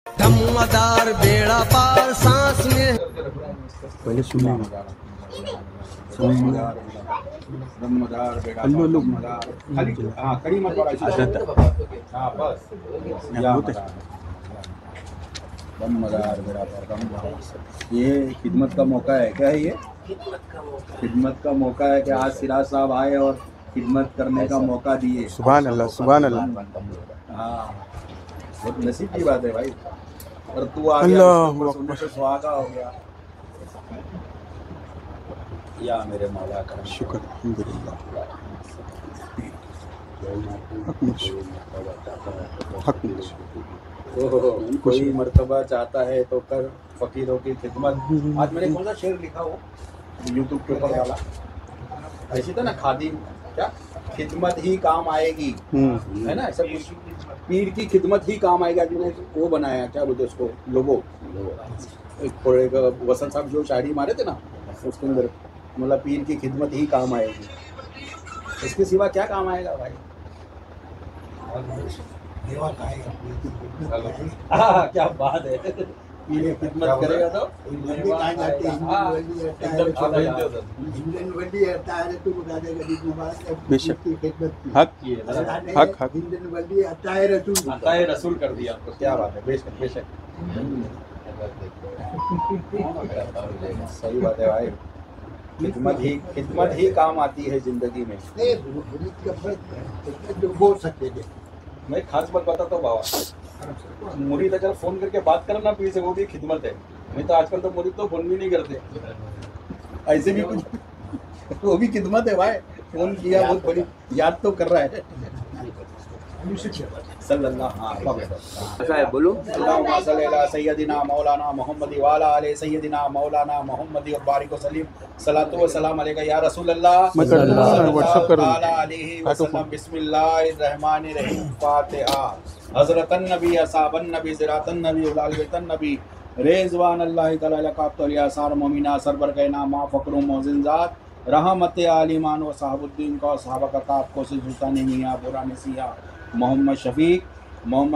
धम्मदार बेड़ा पार सांस में पहले सुनिए दमदार बेड़ा हाँ कड़ी मत हाँ बस दमदार बेड़ा पार ये खिदमत का मौका है क्या है ये खिदमत का मौका है कि आज सिराज साहब आए और खिदमत करने का मौका दिए। सुभान अल्लाह सुभान अल्लाह। हाँ बहुत नसीब की बात है भाई। और तू आ गया सुनने से सुहागा हो गया। या मेरे मौला का शुक्र अल्हम्दुलिल्लाह। कोई मर्तबा चाहता है तो कर फकीरों की खिदमत। आज मैंने कौन सा शेर लिखा हो यूट्यूब के ऊपर वाला ऐसी था ना, खादिम क्या खिदमत ही काम आएगी है ना, ऐसा कुछ पीर की खिदमत ही काम आएगी। आज मैंने वो बनाया क्या बोलते उसको लोगो एक वसंत साहब जो शायरी मारे थे ना उसके अंदर मतलब पीर की खिदमत ही काम आएगी। इसके सिवा क्या काम आएगा भाई। क्या बात है, पीर खिदमत करेगा तो हक हक हक रसूल कर दिया आपको। क्या बात है, बेशक बेशक सही बात है भाई। खिदमत ही काम आती है जिंदगी में। मैं खास बात बताता हूँ बाबा, मुरीद अगर फोन करके बात करना पीर से वो भी खिदमत है। नहीं तो आजकल तो मुरीद तो फोन भी नहीं करते, ऐसे भी कुछ वो भी खिदमत है भाई। फोन किया बहुत बड़ी याद तो कर रहा है। सल्लल्लाहु बोलो सैयदिना मौलाना मोहम्मद वाला आले सैयदिना मौलाना मोहम्मद और बारिक व सलीम सलातु व सलाम अलैका या रसूल अल्लाह व्हाट्सएप करो बिस्मिल्लाहिर रहमानिर रहीम फातिहा हजरतन नबी असहाबन नबी ज़िरातन नबी उलाल बैतन नबी रिज़वान अल्लाह तआला लकाब्तुल यासार मोमिना सरबर कैना मा फकरू मोजिनजात रहमत आलिमान व साहबुद्दीन का सहाबा का ताब को से सुल्तान मियां बुरा नसिया मोहम्मद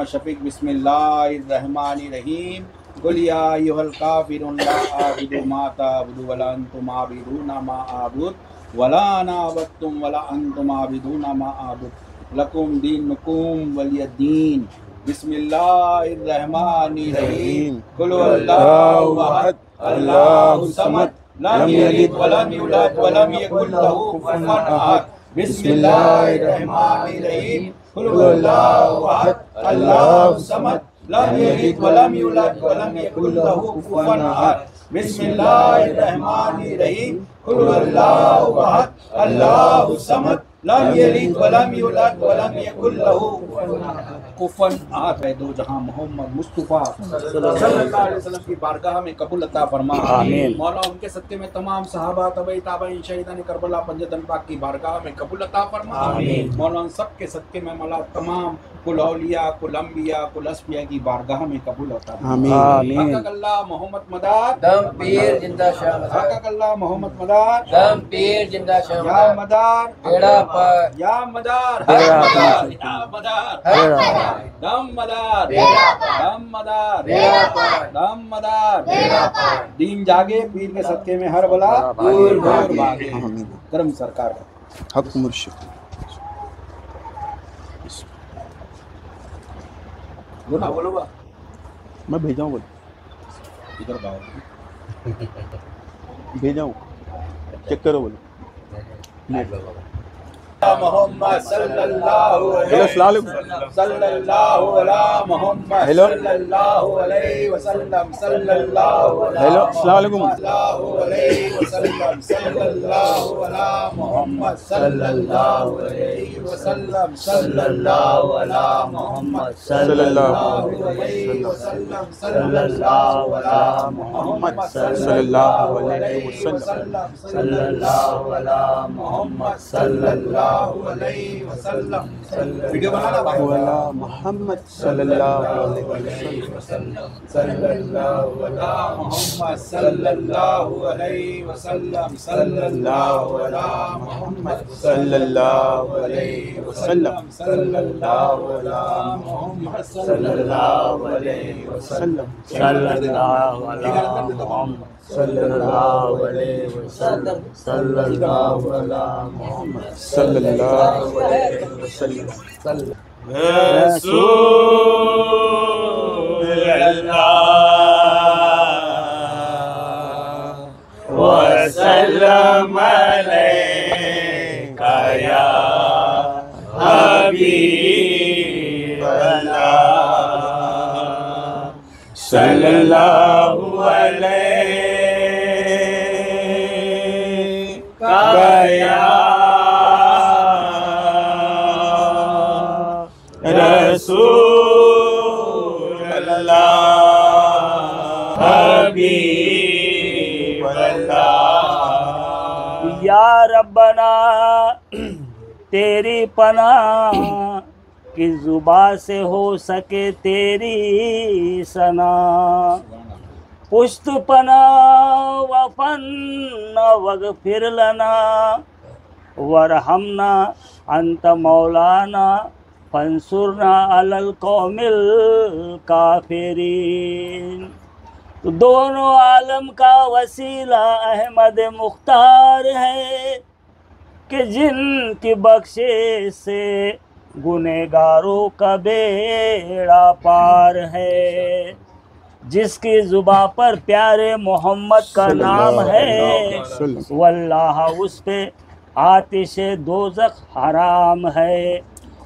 शफीक बिस्मिल्लाहिर्रहमानिर्रहीम कुल या अय्युहल काफिरून ला अअबुदु मा तअबुदु वला अंतुम आबिदूना मा अअबुद वला अना अबदतुम वला अंतुम आबिदूना मा अअबुद लकुम दीनुकुम वलियद्दीन बिस्मिल्लाहिर्रहमानिर्रहीम कुल हुवल्लाहु अहद अल्लाहु समद लम यलिद वलम यूलद वलम यकुल लहू कुफुवन अहद बिस्मिल्लाहिर्रहमानिर्रहीम कुल हुवल्लाहु अहद अल्लाहु समद लम यलिद वलम यूलद वलम यकुल लहू कुफुवन अहद बिस्मिल्लाहिर्रहमानिर्रहीम कुल हुवल्लाहु अहद अल्लाहु समद लम यलिद वलम यूलद वलम यकुल लहू कुफुवन अहद। दो जहां मोहम्मद मुस्तफा सल्लल्लाहु अलैहि वसल्लम की बारगाह में कबूल अता फरमा। आमीन। मौला उनके सदके में तमाम सहाबा तबई ताबईन शहीदान करबला पंजतन पाक की बारगाह में कबूल अता फरमा। आमीन। मौला उन सब के सदके में मौला तमाम कुल औलिया कुल अंबिया कुल अस्फिया की बारगाह में कबूल अता फरमा। आमीन। हक अल्लाह मोहम्मद मदाद दम पीर जिंदा शाह हक अल्लाह मोहम्मद मदाद दम पीर जिंदा शाह या मदार बेड़ा पार या मदार बेड़ा पार या मदार दम मदार दम मदार दम मदार दीन जागे पीर के सदके में हर बला दूर दूर भागे। करम सरकार का हक मुर्शिद बोलो बा मैं भेजा हूँ, बोल इधर बाहर भेजा हूँ, चेक करो बोलो। मोहम्मद सल्लल्लाहु सल्लल्लाहु अला मोहम्मद हेलो सल्लल्लाहु अलैहि वसल्लम सल्लल्लाहु हेलो अस्सलाम वालेकुम अलैहि वसल्लम सल्लल्लाहु अला मोहम्मद सल्लल्लाहु अलैहि वसल्लम सल्लल्लाहु अला मोहम्मद सल्लल्लाहु अलैहि वसल्लम सल्लल्लाहु अला मोहम्मद सल्लल्लाहु अलैहि वसल्लम सल्लल्लाहु अला मोहम्मद सल्लल्लाहु सल्लल्लाहु अलैहि वसल्लम। वीडियो बनाना भाई। वाला मोहम्मद सल्लल्लाहु अलैहि वसल्लम। सल्लल्लाहु अला मोहम्मद सल्लल्लाहु अलैहि वसल्लम। सल्लल्लाहु अला मोहम्मद सल्लल्लाहु अलैहि वसल्लम। सल्लल्लाहु अला मोहम्मद सल्लल्लाहु अलैहि वसल्लम। सल्लल्लाहु अलैहि मोहम्मद सल्लल्लाहु अलैहि वसल्लम। सल्लल्लाहु अलैहि मोहम्मद सल्लल्लाहु अलैहि वसल्लम। रसूल अल्लाह वसल्लम अलैका या हबीब अल्लाह। सल्लल्लाहु अलैका या रसूल अल्लाह हबीब अल्लाह। या रब्बना तेरी पनाह कि जुबा से हो सके तेरी सना। पुश्त पना वफन वगफिर लना वरहमना अंत मौलाना फंसुरना अलल कौमिल काफिरीन। तो दोनों आलम का वसीला अहमद मुख्तार है कि जिनकी बख्शिश से गुनहगारों का बेड़ा पार है। जिसकी जुबां पर प्यारे मोहम्मद का नाम है वल्लाह उस पे आतिश दोज़ख हराम है।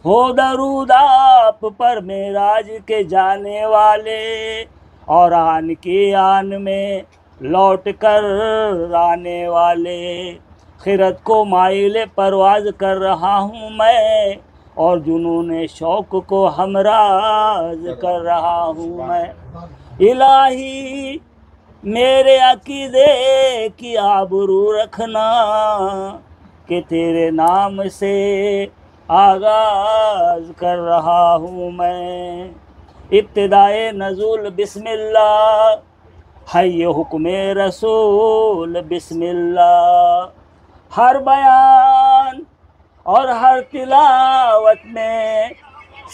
हो दरूद आप पर मेराज के जाने वाले और आन की आन में लौट कर आने वाले। खिरत को माइल परवाज कर रहा हूँ मैं और जुनून शौक को हमराज कर रहा हूँ मैं। इलाही मेरे अकीदे की आबरू रखना कि तेरे नाम से आगाज कर रहा हूँ मैं। इब्तिदाए नज़ुल बिस्मिल्लाह है ये हुक्म रसूल बिस्मिल्लाह। हर बयान और हर तिलावत में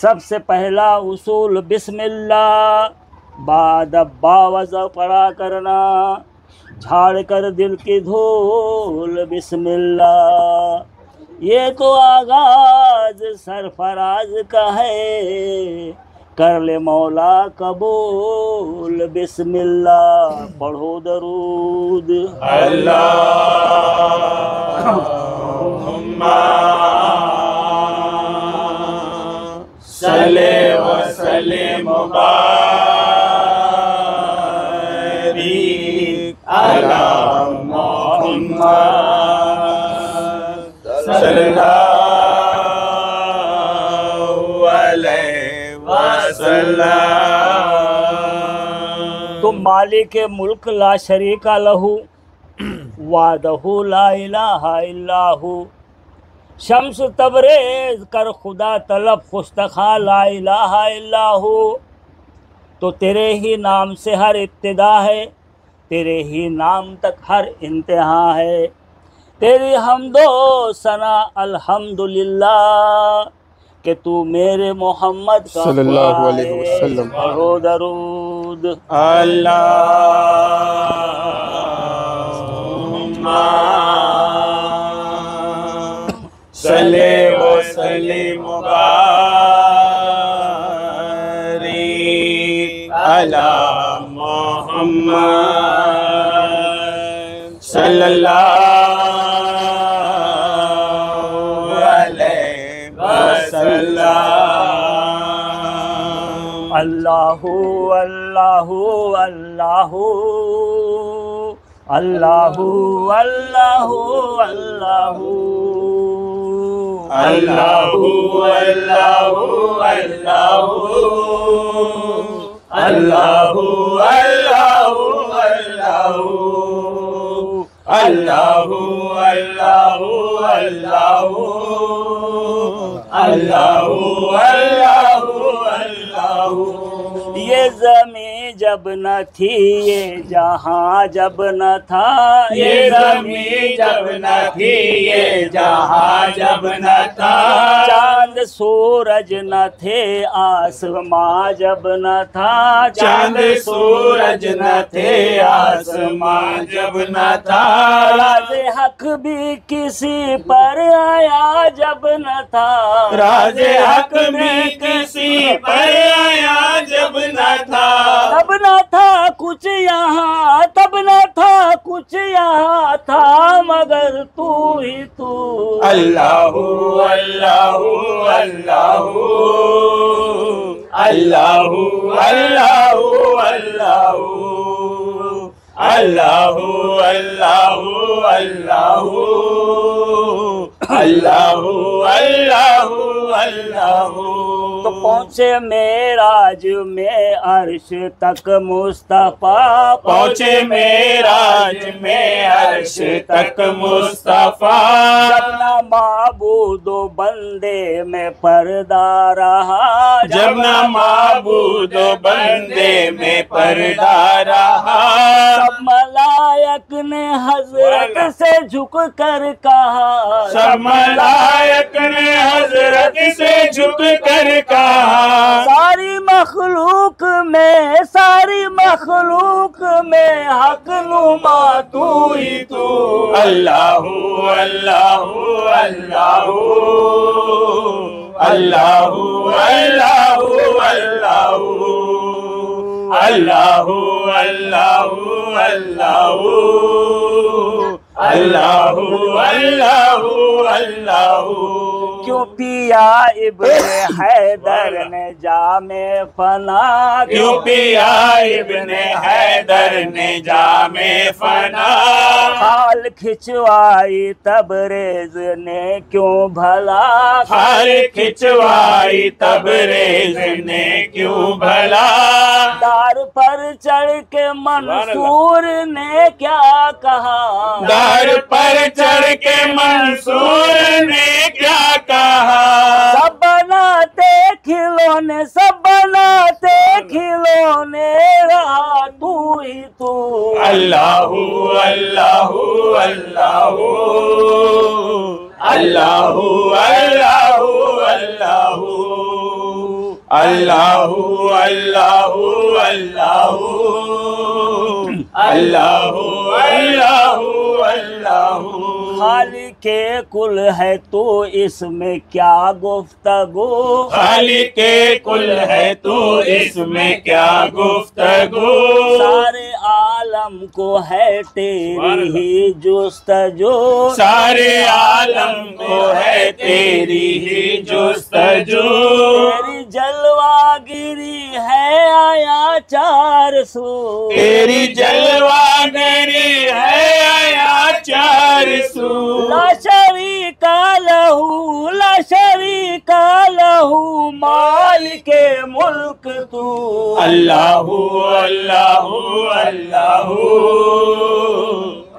सबसे पहला उसूल बिस्मिल्लाह। बाद बावज़ा पढ़ा करना झाड़ कर दिल की धूल बिस्मिल्लाह। ये तो आगाज सरफराज का है कर ले मौला कबूल बिस्मिल्लाह। पढ़ो दरूद अल्लाहुम्मा सल्ले व सल्लिम मुबारिक अला मुहम्मद सल्लल्लाहु अलैहि वसल्लम। तुम मालिक मुल्क ला शरीका लहू वादहू ला इलाहा इल्लाहू। शम्स तबरेज कर खुदा तलब खुश्तखा ला इलाहा इल्लाहू। तो तेरे ही नाम से हर इब्तिदा है तेरे ही नाम तक हर इंतहा है। तेरी हम्दो सना अल्हम्दुलिल्लाह कि तू मेरे मोहम्मद का सल्लल्लाहु अलैहि वसल्लम। पढ़ो दरूद अल्लाहुम्मा सल्ले व सल्लिम मुबारिक अला मुहम्मद सल्लल्लाहु अलैहि वसल्लम। अल्लाहु अल्लाहु अल्लाहु अल्लाहु अल्लाहु अल्लाहु अल्लाहु अल्लाहु अल्लाहु अल्लाहु अल्लाहु अल्लाहु अल्लाहु अल्लाहु अल्लाहु अल्लाहु अल्लाहु। ये ज़मीं जब न थी, ये जहां जब न था, ये ज़मीं जब न थी, ये जहां जब न था, चांद सूरज न थे, आसमां जब न था, चांद सूरज न थे, आसमां जब न था, राज हक भी किसी पर आया जब न था, राज हक भी किसी पर आया जब न था, तब न था कुछ यहाँ, तब न था कुछ यहाँ था, मगर तू ही तू। अल्लाहु अल्लाहु अल्लाहु अल्लाहु अल्लाहु अल्लाहु अल्लाहु अल्लाहु अल्लाहु अल्लाहु अल्लाहु अल्लाहु। तो पहुँचे मेराज में अर्श तक मुस्तफा, पहुँचे मेराज में अर्श तक मुस्तफा, जब न माबूदो बंदे में पर्दा रहा, जब न माबूदो बंदे में पर्दा रहा, सब मलायक ने हजरत से झुक कर कहा, सब मलायक ने हजरत से झुक कर कहा, सारी मखलूक में, सारी मखलूक में हक नुमा तू ही तू। अल्लाहु अल्लाहु अल्लाहु अल्लाहु अल्लाहु अल्लाहु अल्लाहु अल्लाहु अल्लाहु अल्लाहु अल्लाहु अल्लाहु। क्यों पिया इब्ने हैदर ने जामे फना, क्यों पिया इब्ने हैदर ने जामे फना, खाल खिंचवाई तबरेज ने क्यों भला, खाल खिंचवाई तबरेज ने क्यों भला, दार पर चढ़ के मंसूर ने क्या कहा, दार पर चढ़ के मंसूर ने क्या कहा, सब बनाते खिलौने, सब बनाते खिलौने, रहा तू ही तू। अल्लाहु अल्लाहु अल्लाहु अल्लाहु अल्लाहु अल्लाहु अल्लाहु अल्लाहु अल्लाहु अल्लाहु अल्लाहु अल्लाहु। खाली के कुल है तो इसमें क्या गुफ्तगू, खाली के कुल है तो इसमें क्या गुफ्तगू, सारे आलम को है तेरी ही जुस्तजू, सारे आलम को है तेरी ही जुस्तजू, तेरी जलवागिरी है आया 400, तेरी जलवागरी है आया 400, ला शरीका लहू, ला शरीका लहू, मालिके मुल्क तू। अल्लाहु अल्लाहु अल्लाहु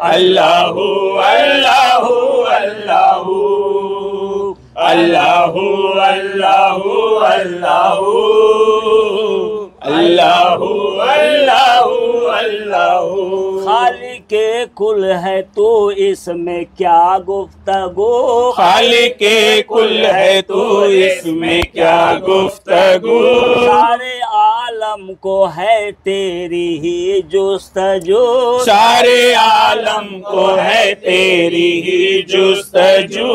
अल्लाहु अल्लाहु अल्लाहु अल्लाहु अल्लाहु अल्लाहु अल्लाहु अल्लाहु अल्लाहु। खाली के कुल है तो इसमें क्या गुफ्तगू, खाली के कुल है तो इसमें क्या गुफ्तगू, सारे आलम को है तेरी ही जुस्तजू, सारे आलम को है तेरी ही जुस्तजू,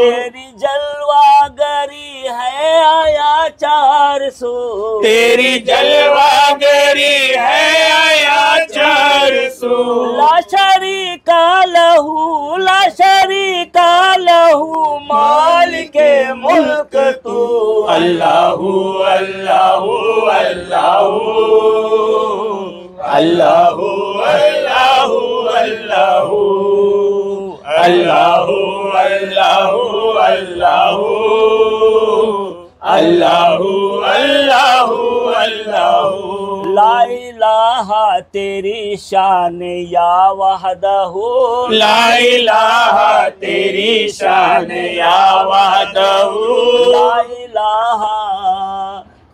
तेरी जलवागरी है आया 400, तेरी जलवागरी है आया 400, ला शरीका लहू, ला शरीका लहू, मालिके मुल्क तू। अल्लाहु अल्लाहु अल्लाहु अल्लाहु अल्लाहु अल्लाहु अल्लाहु अल्लाहु अल्लाहु अल्लाहु अल्लाहु अल्लाहु। ला इलाहा तेरी शान या वहदहू, ला इलाहा तेरी शान या वहदहू, ला इलाहा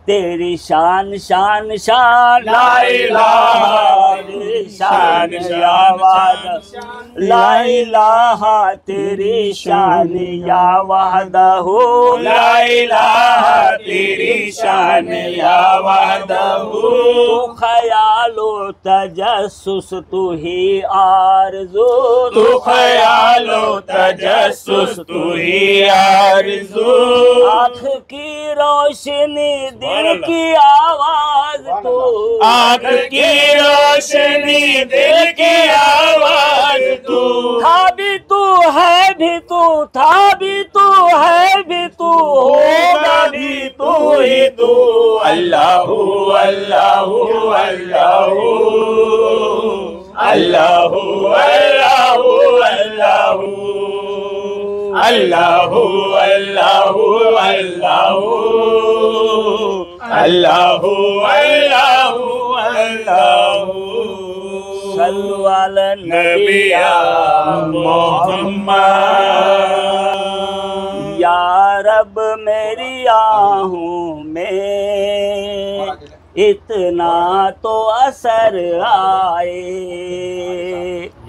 तेरी शान शान शान, ला इलाहा तेरी शान या वहदहू, ला इलाहा तेरी शान या वहदहू, ला इलाहा तेरी शान या वहदहू, तू ख्यालो तजस्सुस तू ही आरज़ू, तू ख्यालो तजस्सुस तू ही आरज़ू, आँख की रोशनी दिल की आवाज तू, आँख की रोशनी दिल की आवाज तू, था भी तू है भी तू, था भी तू है भी तू, होगा भी तू ही तू, अल्लाहू अल्लाहू अल्लाहू, अल्लाहू अल्लाहू अल्लाहू, अल्लाहू अल्लाहू अल्लाहू, अल्लाहू अल्लाहू अल्लाहू, सल्लु अला नबी या मोहम्मद, या रब मेरी आहूं में इतना तो असर आए,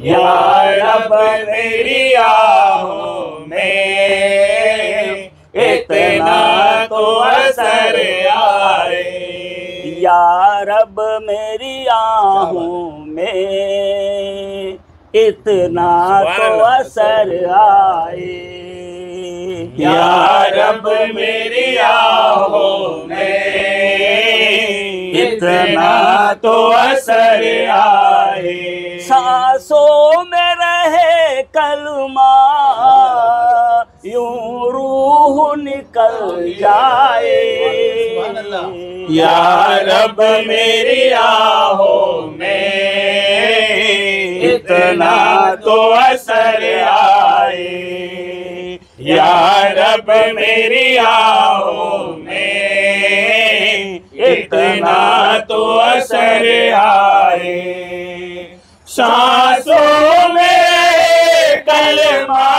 या रब मेरी आहों में इतना तो असर आए, या रब मेरी आहूं में इतना तो असर आए, या रब मेरी आहों में इतना तो असर आए, सांसों में रहे कलमा यूं रूह निकल जाए, या रब मेरी आहों में इतना तो असर आए, या रब मेरी आहों में इतना तो असर आए, सांसों में कलमा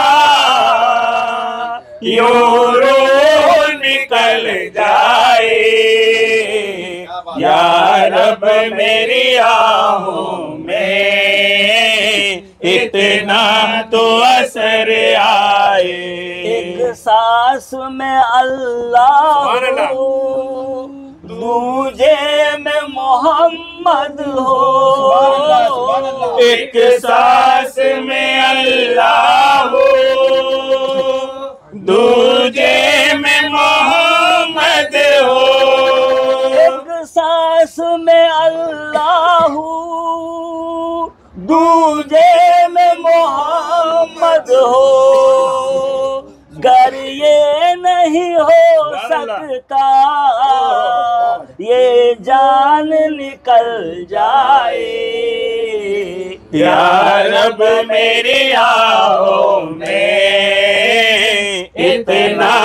यूं रूह निकल जाए, या रब मेरी आहों में इतना तो असर आए, एक सांस में अल्लाह हो, दूजे में मोहम्मद हो, एक सांस में अल्लाह हो, दूजे में मोहम्मद हो, एक सांस में अल्लाह हो, दूजे में मोहम्मद हो, गर ये नहीं हो सकता ये जान निकल जाए, या रब मेरी आहों में इतना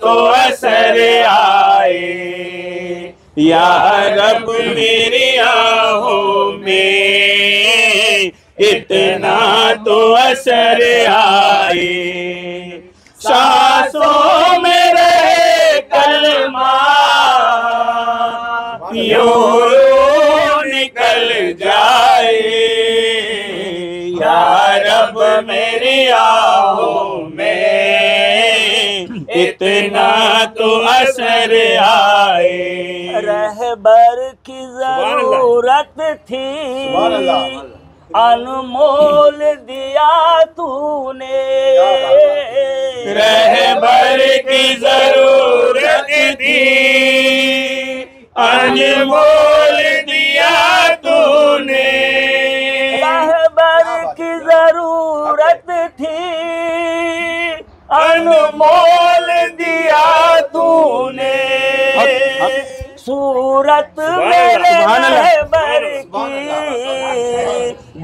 तो असर आए, या रब मेरी आहों में इतना तो असर आए, सांसों में रहे कलमा यूं निकल जाए, या रब मेरी आहों में इतना तो असर आए, रहबर की जरूरत थी अनमोल दिया तूने, रहबर की जरूरत थी अनमोल दिया तूने, रहबर की जरूरत थी अनमोल दिया तूने, सूरत मेरे रहबर की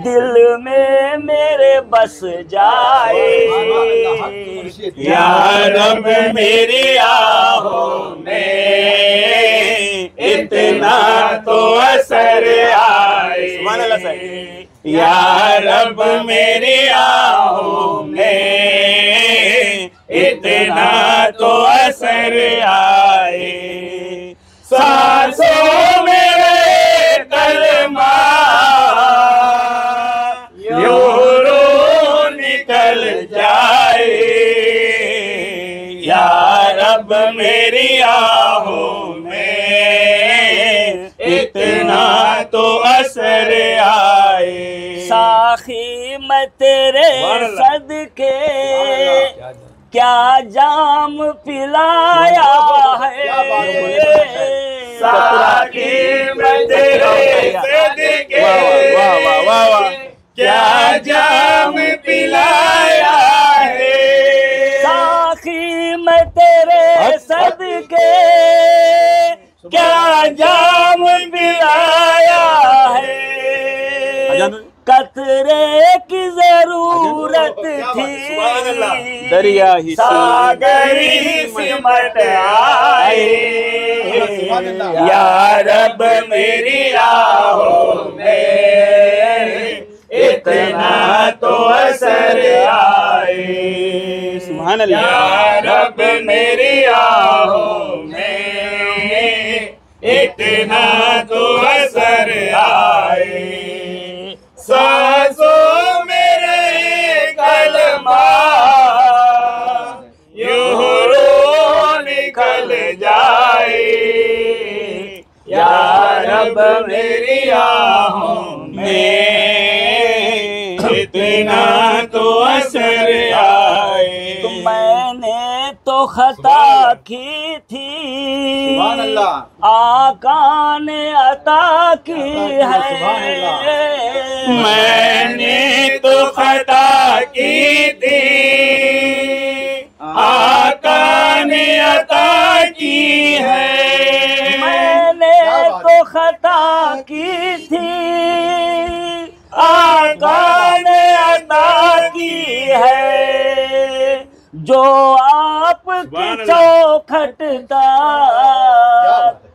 दिल में मेरे बस जाए। या रब मेरी आहों में इतना तो असर आए। या रब मेरी आहों में इतना तो असर आए। सांसों मेरे कलमा यूं रो निकल जाए। या रब मेरी आहों में इतना तो असर आए। साखी मैं तेरे सदके क्या जाम पिलाया है। साखी मैं तेरे सदके क्या जाम पिलाया है। साखी मैं तेरे सदके क्या जाम पिलाया है। कतरे की जरूरत थी दरिया ही सागर ही सिमट आए। या रब मेरी आहों में इतना तो असर आए। सुभान अल्लाह। या रब मेरी आहों में इतना तो असर आए। सांसों मेरे कलमा यूं रो निकल जाए। या रब मेरी आहों में इतना तो असर आए। मैंने तो खता की थी आका ने अता की है। मैंने तो खता की थी आका ने अता की है। मैंने तो खता की थी आका ने अता की है। जो आपकी चौखट तक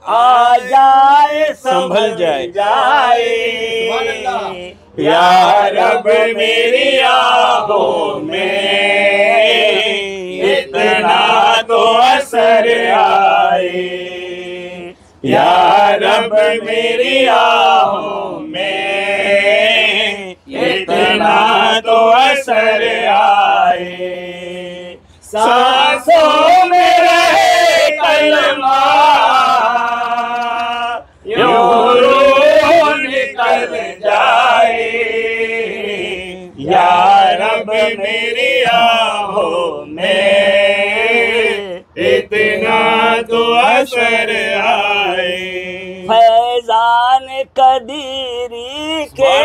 आ जाए संभल जाए। या रब मेरी आहों में इतना तो असर आए। या रब मेरी आहों में इतना तो असर आए। सांसों में रहे कलमा यूं रो निकल जाए। या रब मेरी आहों में इतना तो असर आए। फैजान कदीरी के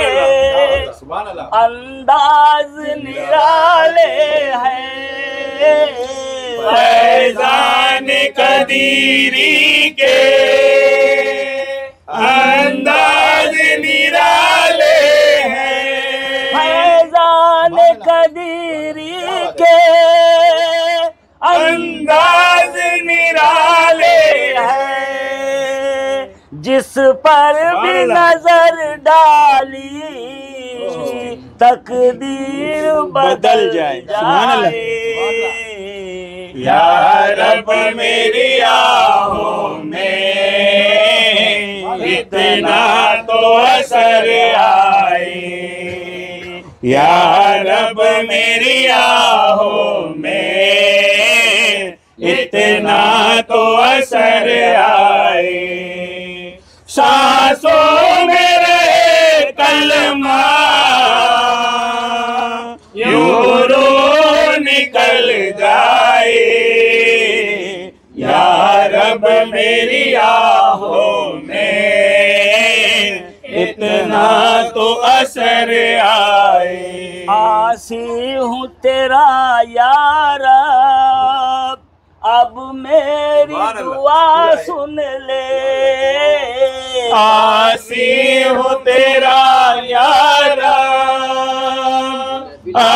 अंदाज निराले हैं। फैजान कदीरी के अंदाज निराले हैं। फैजान कदीरी के अंदाज निराले हैं। जिस पर भी नजर डाली तकदीर बदल जाए। या रब मेरी आहों में इतना तो असर आए। या रब मेरी आहों में इतना तो असर आए। सांसों में रहे कलमा यूं रो निकल जाए। या रब मेरी आहों में इतना तो असर आए। आसी हूँ तेरा यार अब मेरी दुआ सुन ले। आसी हूँ तेरा यारा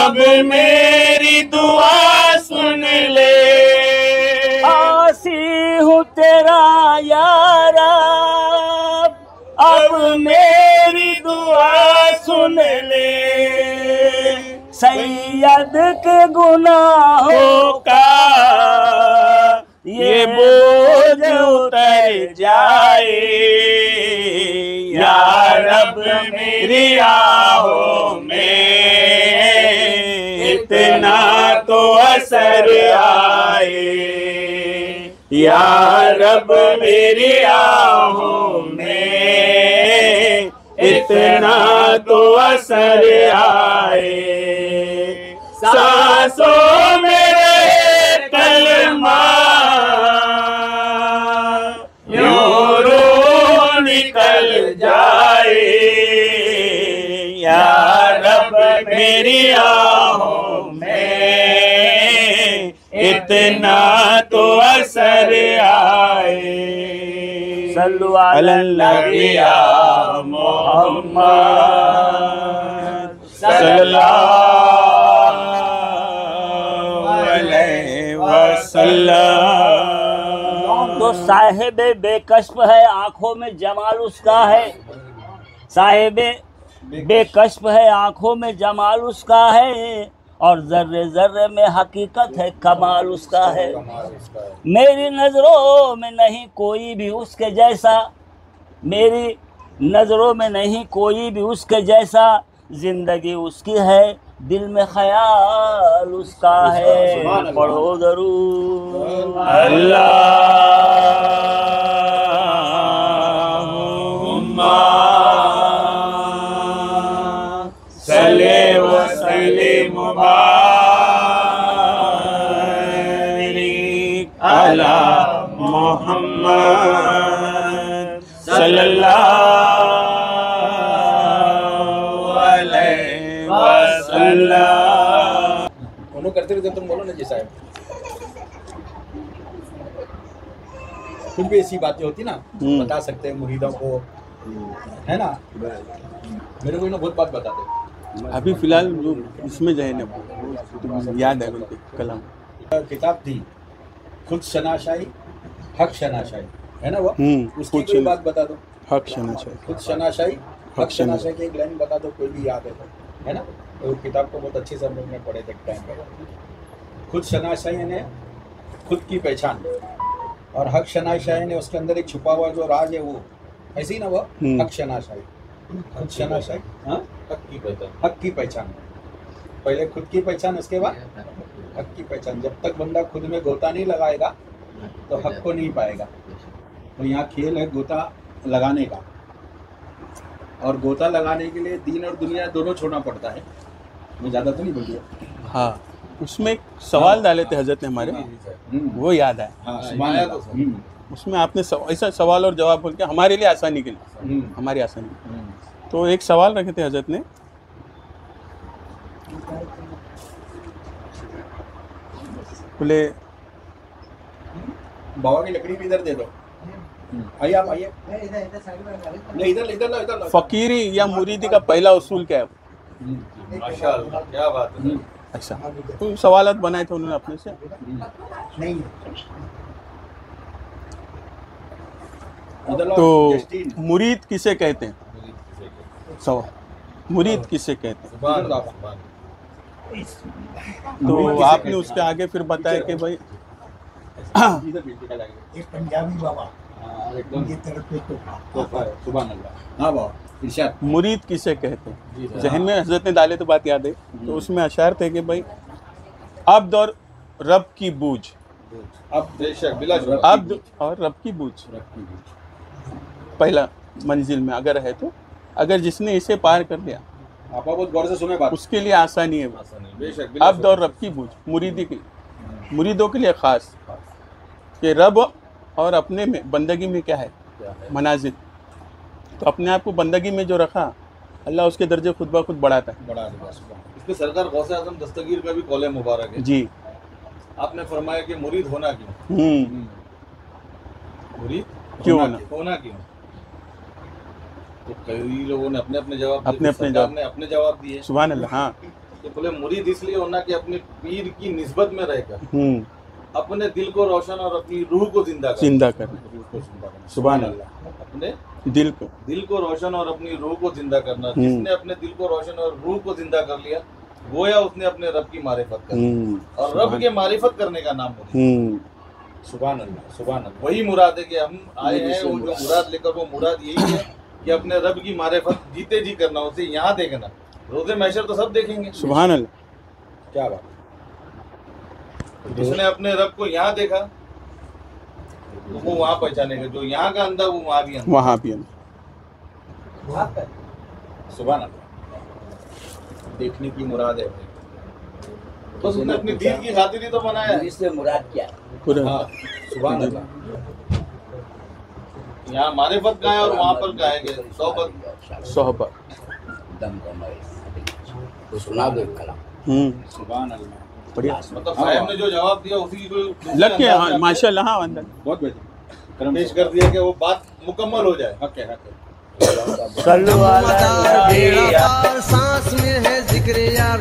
अब मेरी दुआ सुन ले। आसी हूँ तेरा या रब, अब मेरी दुआ सुन ले। सैयद के गुनाहों का ये बोझ उतर जाए, या रब मेरी आहों में इतना तो असर आए, या रब मेरी आहों में इतना तो असर आए। सांसों में रहे कलमा, यूं रूह निकल जाए, या रब मेरी आहों में इतना तो असर आए। सल्लु नबी या मोहम्मद सल्लल्लाहु अलैहि वसल्लम। तो साहिब बेकश्फ है, आंखों में जमाल उसका है। साहिब बेकश्फ है, आंखों में जमाल उसका है, और जर्रे जर्रे में हकीकत है, कमाल उसका है। मेरी नज़रों में नहीं कोई भी उसके जैसा, मेरी नज़रों में नहीं कोई भी उसके जैसा। जिंदगी उसकी है, दिल में ख्याल उसका है। पढ़ो जरूर अल्लाहुम्मा सल्ले व सल्लिम मुबारिक अला मुहम्मद सल्लल्लाहु अलैहि वसल्लम। उन्होंने करते रहते तुम बोलो ना जी साहब, कुछ भी ऐसी बातें होती ना बता सकते हैं मुरीदों को, है ना। मेरे को इन्होंने बहुत बात बताते। अभी फिलहाल जो इसमें जो है ना, तो याद है उनके कलाम। किताब थी खुद शनाशाही हक शनाशाही, है ना वो, उसकी खुद कोई बात बता दो। हक शनाशाही, खुद शनाशाही हक शनाशाही की एक लाइन बता दो, कोई भी याद है ना। तो किताब को बहुत अच्छे से हम लोग ने पढ़े थे टाइम पर। खुद शनाशाही ने खुद की पहचान, और हक शनाशाही ने उसके अंदर एक छुपा हुआ जो राज है वो, ऐसे ही ना वो हक शनाशाही। खुद शनाशाही, हाँ, हक की पहचान। पहले खुद की पहचान, उसके बाद हक की पहचान। जब तक बंदा खुद में गोता नहीं लगाएगा तो हक को नहीं पाएगा। तो यहाँ खेल है गोता लगाने का, और गोता लगाने के लिए दीन और दुनिया दोनों छोड़ना पड़ता है। मैं ज़्यादा तो नहीं बोल दिया। हाँ, उसमें एक सवाल डाले थे हजरत ने हमारे, वो याद है। हाँ, उसमें आपने ऐसा सवाल और जवाब बोल के हमारे लिए आसानी के लिए, हमारी आसानी। तो एक सवाल रखे थे हजरत ने, बोले बाबा की लकड़ी भी इधर दे दो। आइए आप आइए, नहीं इधर इधर लो, इधर लो। फकीरी या मुरीदी का पहला उसूल क्या है? माशाअल्लाह, क्या बात है। अच्छा, तो सवालात बनाए थे उन्होंने अपने से। तो मुरीद किसे कहते हैं? सवाल, मुरीद किसे कहते हैं? तो आपने उसके आगे फिर बताया कि भाई पंजाबी बाबा ये तरफ पे सुभान अल्लाह। हाँ बाबा, इरशाद। मुरीद किसे कहते हैं? जहन में हजरत ने डाले तो बात याद है। तो उसमें अशार थे कि भाई अब्द और रब की बूझ, अब बेशक बिला अब्द और रब की बूझ पहला मंजिल में अगर है, तो अगर जिसने इसे पार कर लिया, आप बहुत गौर से सुने बात, उसके लिए आसानी है। बेशक अब्द और रब की बूझ मुरीदी के, मुरीदों के लिए ख़ास कि रब और अपने में बंदगी में क्या है मनाजिल। तो अपने आप को बंदगी में जो रखा, अल्लाह उसके दर्जे खुद ब खुद बढ़ाता है। इसमें सरदार गौसे आजम दस्तगीर का भी कौले मुबारक है जी। आपने फरमाया कि मुरीद होना क्यों, मुरीद क्यों होना क्यों। तो कई लोगों ने अपने अपने जवाब दिए, अपने अपने सरकार जवाब ने अपने जवाब दिए। सुभान अल्लाह। हाँ, तो तो बोले मुरीद इसलिए होना कि अपने पीर की निस्बत में रहकर अपने दिल को रोशन और अपनी रूह को जिंदा करना। सुभान अल्लाह। अपने दिल को रोशन और अपनी रूह को जिंदा करना। जिसने अपने दिल को रोशन और रूह को जिंदा कर लिया, गोया उसने अपने रब की मारिफत कर ली, और रब के मारिफत करने का नाम मुरीद। सुभान अल्लाह, सुभान अल्लाह। वही मुराद है कि हम आए हैं, वो जो मुराद लेकर, वो मुराद यही है कि अपने रब की मारिफत जीते जी करना, उसे यहाँ देखना। रोज़े महशर तो सब देखेंगे। सुभान अल्लाह। क्या बात। जिसने अपने रब को यहाँ देखा तो वो वहाँ पहचानेगा, जो यहाँ का अंधा वो वहाँ भी अंधा। वहाँ भी सुभान अल्लाह। देखने की मुराद है, बस उसने अपनी दीन की खातिर ही तो बनाया है। इससे मुराद क्या है? हाँ, सुभान अल्लाह। यहाँ मारिफत का है और वहाँ पर का है सोहबत। दम तो सुना दो कलाम। सुभान अल्लाह। बढ़िया। मतलब साहब ने जो जवाब दिया उसी को लग के माशाल्लाह। हाँ, अंदर बहुत बेहतर पेश कर दिया कि वो बात मुकम्मल हो जाए। हक है, हक है। सल्लल्लाहु अलैहि वसल्लम। सांस में है जिक्र यार।